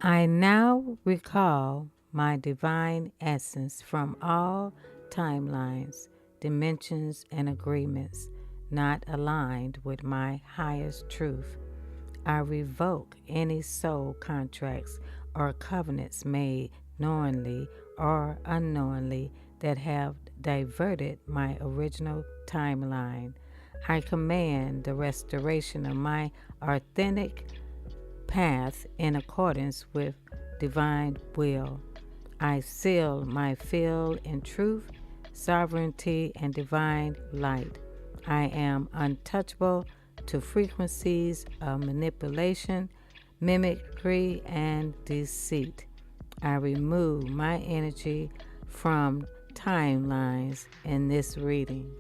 I now recall my divine essence from all timelines, dimensions, and agreements not aligned with my highest truth. I revoke any soul contracts or covenants made knowingly or unknowingly that have diverted my original timeline. I command the restoration of my authentic path in accordance with divine will. I seal my field in truth, sovereignty, and divine light. I am untouchable to frequencies of manipulation, mimicry, and deceit. I remove my energy from timelines in this reading.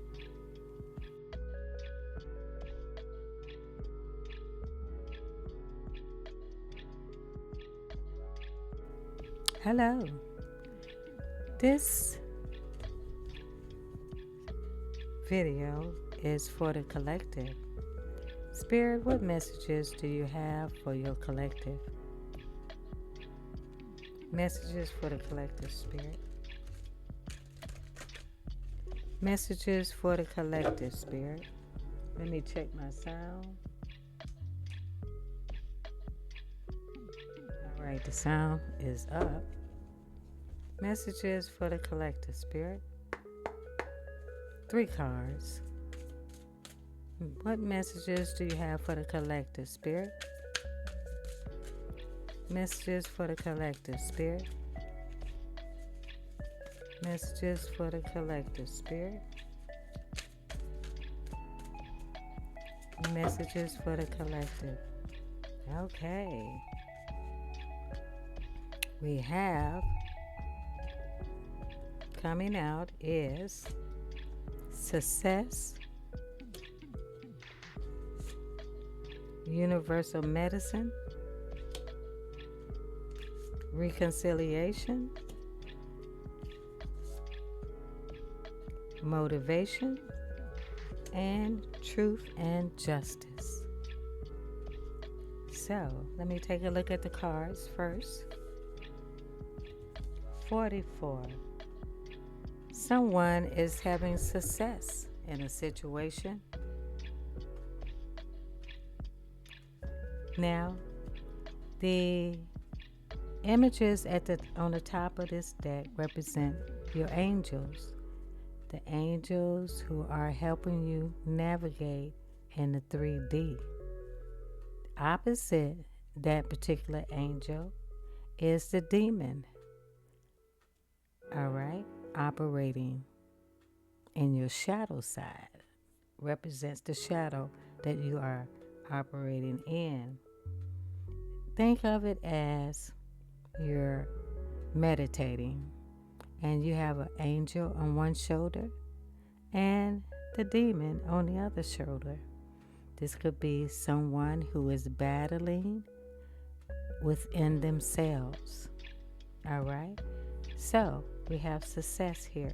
Hello. This video is for the collective. Spirit, what messages do you have for your collective? Messages for the collective, Spirit. Messages for the collective, Spirit. Let me check my sound. All right, the sound is up. Messages for the collective, Spirit. 3 cards. What messages do you have for the collective, Spirit? Messages for the collective, Spirit. Messages for the collective, Spirit. Messages for the collective. Okay. We have coming out is success, universal medicine, reconciliation, motivation, and truth and justice. So, let me take a look at the cards first. 44. Someone is having success in a situation. Now, the images on the top of this deck represent your angels. The angels who are helping you navigate in the 3D. Opposite that particular angel is the demon. All right, operating in your shadow side represents the shadow that you are operating in. Think of it as you're meditating and you have an angel on one shoulder and the demon on the other shoulder. This could be someone who is battling within themselves. All right? So, we have success here.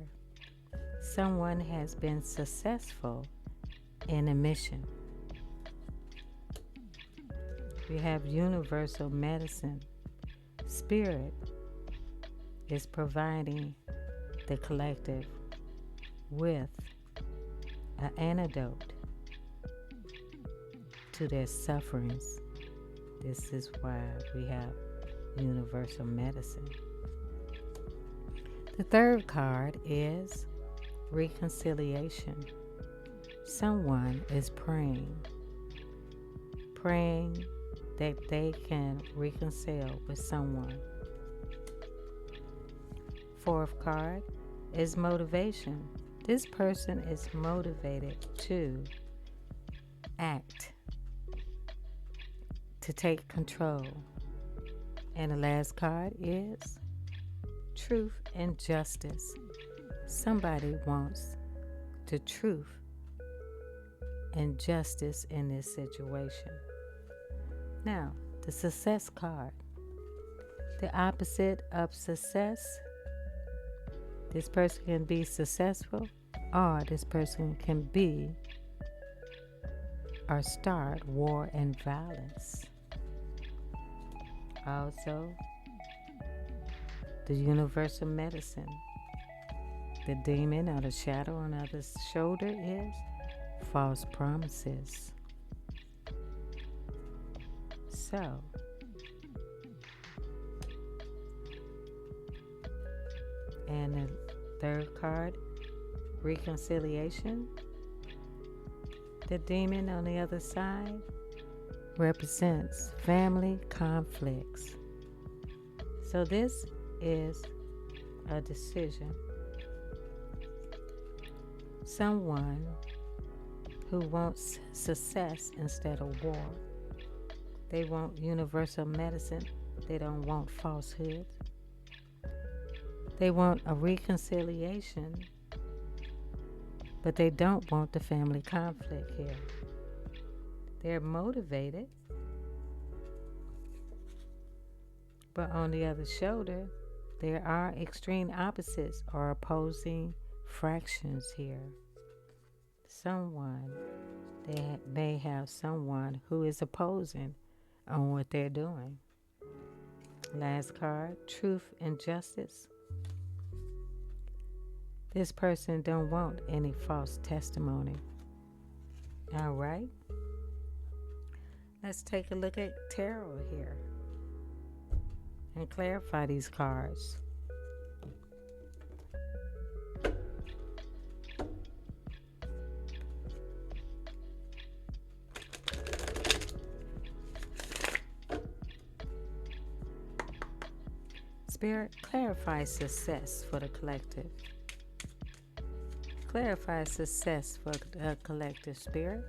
Someone has been successful in a mission. We have universal medicine. Spirit is providing the collective with an antidote to their sufferings. This is why we have universal medicine. The third card is reconciliation. Someone is praying that they can reconcile with someone. Fourth card is motivation. This person is motivated to act, to take control. And the last card is truth and justice. Somebody wants the truth and justice in this situation. Now, the success card. The opposite of success. This person can be successful, or this person can be or start war and violence. Also, the universal medicine. The demon or the shadow on the other shoulder is false promises. So, and the third card, reconciliation. The demon on the other side represents family conflicts. So this is a decision. Someone who wants success instead of war. They want universal medicine. They don't want falsehood. They want a reconciliation, but they don't want the family conflict here. They're motivated, but on the other shoulder, there are extreme opposites or opposing fractions here. They may have someone who is opposing on what they're doing. Last card, truth and justice. This person don't want any false testimony. All right. Let's take a look at tarot here and clarify these cards. Spirit, clarify success for the collective. Clarify success for the collective, Spirit.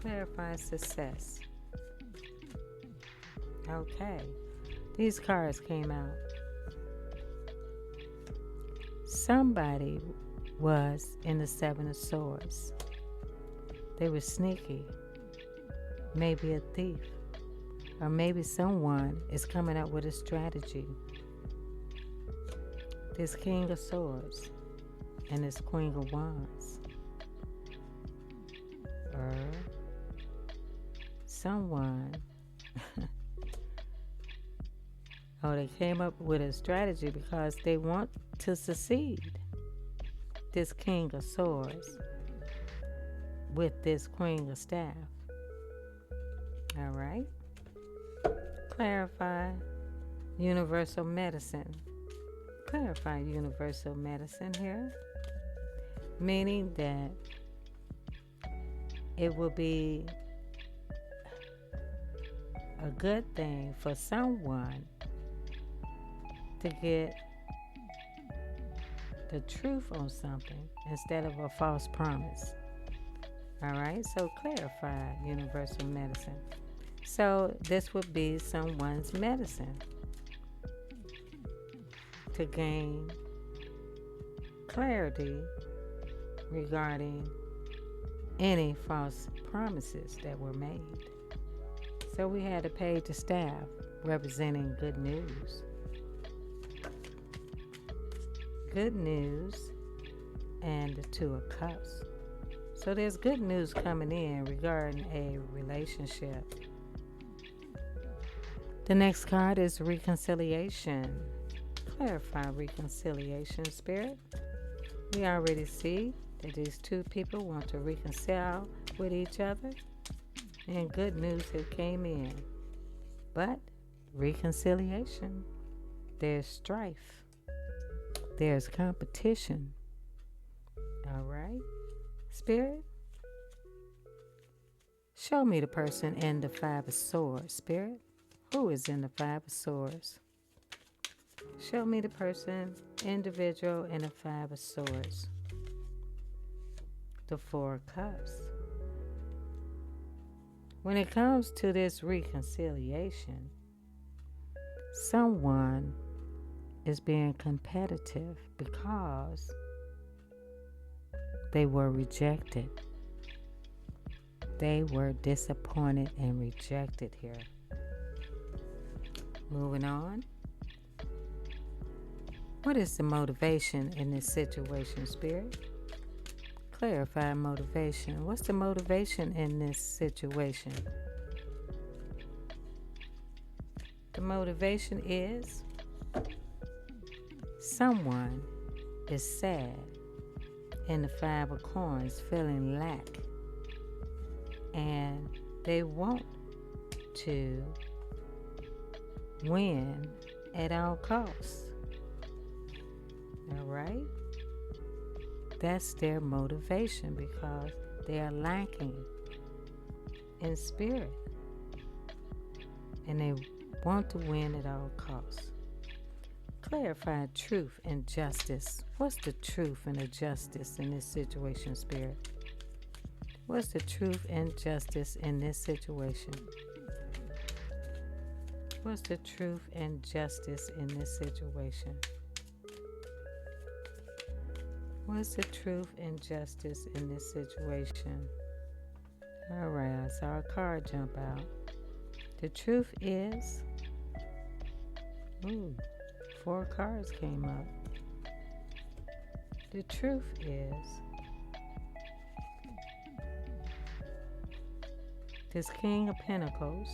Clarify success. Okay. These cards came out. Somebody was in the Seven of Swords. They were sneaky. Maybe a thief. Or maybe someone is coming up with a strategy. This King of Swords and this Queen of Wands. Or someone, they came up with a strategy because they want to succeed. This King of Swords with this Queen of Staff. All right. Clarify universal medicine. Clarify universal medicine here, meaning that it will be a good thing for someone to get the truth on something instead of a false promise. All right, so clarify universal medicine. So this would be someone's medicine to gain clarity regarding any false promises that were made. So we had a page of staff representing good news. Good news and the Two of Cups. So there's good news coming in regarding a relationship. The next card is reconciliation. Clarify reconciliation, Spirit. We already see that these two people want to reconcile with each other, and good news that came in. But reconciliation, there's strife, there's competition. All right, Spirit, show me the person in the Five of Swords, Spirit. Who is in the Five of Swords? Show me the person, individual in the Five of Swords. The Four of Cups. When it comes to this reconciliation, someone is being competitive because they were rejected. They were disappointed and rejected here. Moving on. What is the motivation in this situation, Spirit? Clarify motivation. What's the motivation in this situation? The motivation is someone is sad in the Five of Coins, feeling lack, and they want to win at all costs. All right? That's their motivation because they are lacking in spirit and they want to win at all costs. Clarify truth and justice. What's the truth and the justice in this situation, Spirit? What's the truth and justice in this situation? What's the truth and justice in this situation? What's the truth and justice in this situation? All right, I saw a card jump out. The truth is, 4 cards came up. The truth is, this King of Pentacles.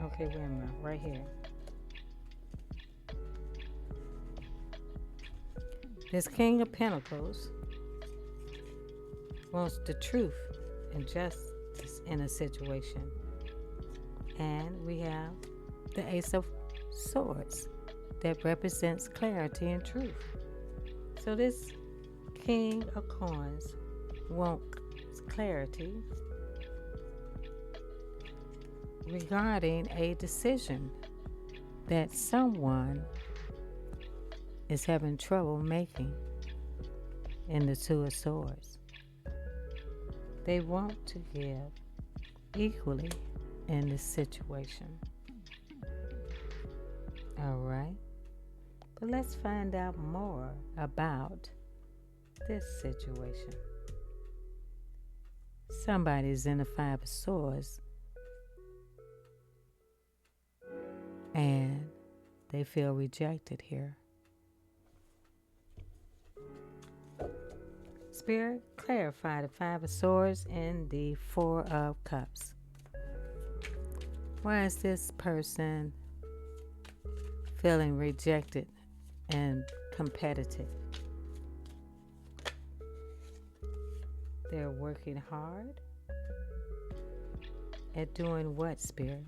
Okay, wait a minute, right here. This King of Pentacles wants the truth and justice in a situation. And we have the Ace of Swords that represents clarity and truth. So this King of Coins wants clarity regarding a decision that someone is having trouble making in the Two of Swords. They want to give equally in this situation. All right, but let's find out more about this situation. Somebody's in the Five of Swords and they feel rejected here. Spirit, clarify the Five of Swords and the Four of Cups. Why is this person feeling rejected and competitive? They're working hard at doing what, Spirit?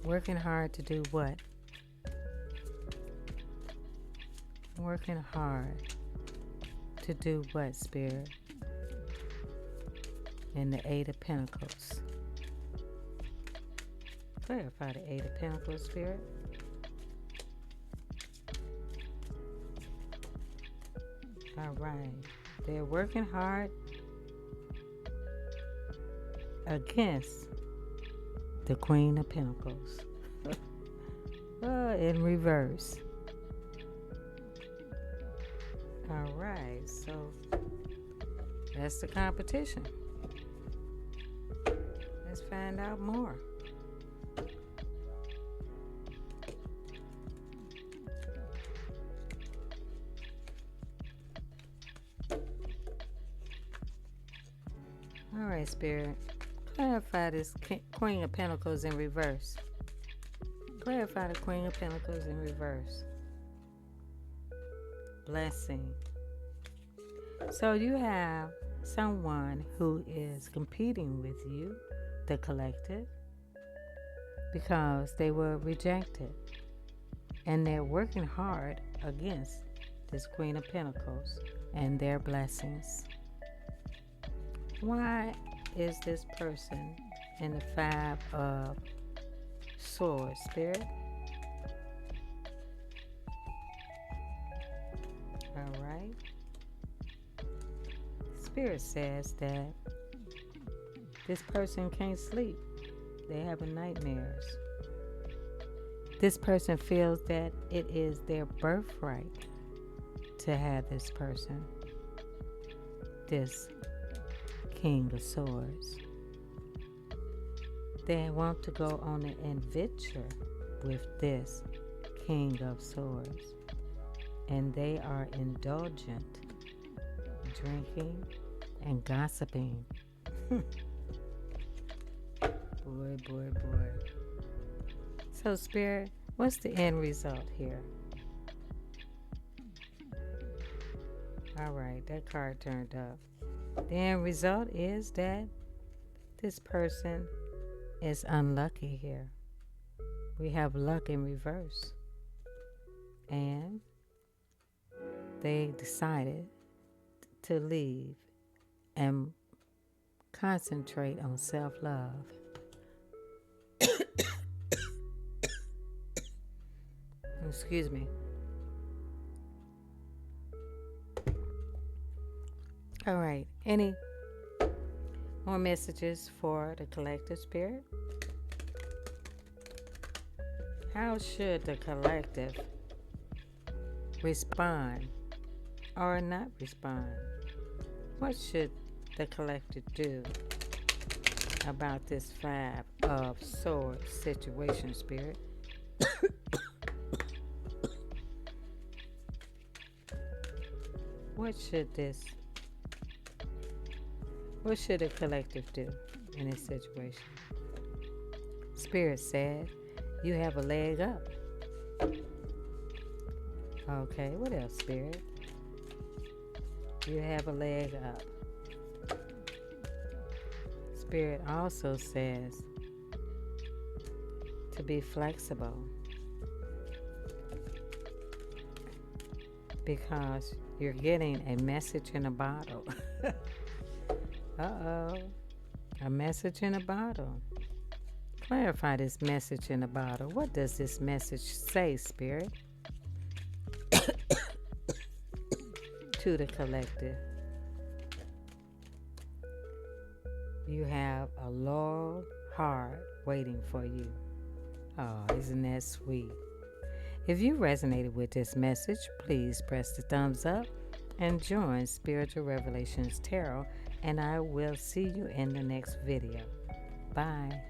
Working hard to do what? Working hard to do what, Spirit? And the Eight of Pentacles. Clarify the Eight of Pentacles, Spirit. All right. They're working hard against the Queen of Pentacles. In reverse. All right, so that's the competition. Let's find out more. All right, Spirit. Clarify this Queen of Pentacles in reverse. Clarify the Queen of Pentacles in reverse. Blessing. So you have someone who is competing with you, the collective, because they were rejected. And they're working hard against this Queen of Pentacles and their blessings. Why is this person in the Five of Swords, Spirit? All right. Spirit says that this person can't sleep. They're having nightmares. This person feels that it is their birthright to have this person, this King of Swords. They want to go on an adventure with this King of Swords. And they are indulgent, drinking and gossiping boy, boy, boy. So, Spirit, what's the end result here? All right, that card turned up. The end result is that this person is unlucky here. We have luck in reverse. And they decided to leave and concentrate on self-love. Excuse me. All right. Any more messages for the collective spirit? How should the collective respond or not respond? What should the collective do about this Five of Swords situation, Spirit? What should the collective do in this situation? Spirit said, you have a leg up. Okay, what else, Spirit? You have a leg up. Spirit also says to be flexible because you're getting a message in a bottle. Uh-oh. A message in a bottle. Clarify this message in a bottle. What does this message say, Spirit? To the collective. You have a loyal heart waiting for you. Oh, isn't that sweet? If you resonated with this message, please press the thumbs up and join Spiritual Revelations Tarot, and I will see you in the next video. Bye.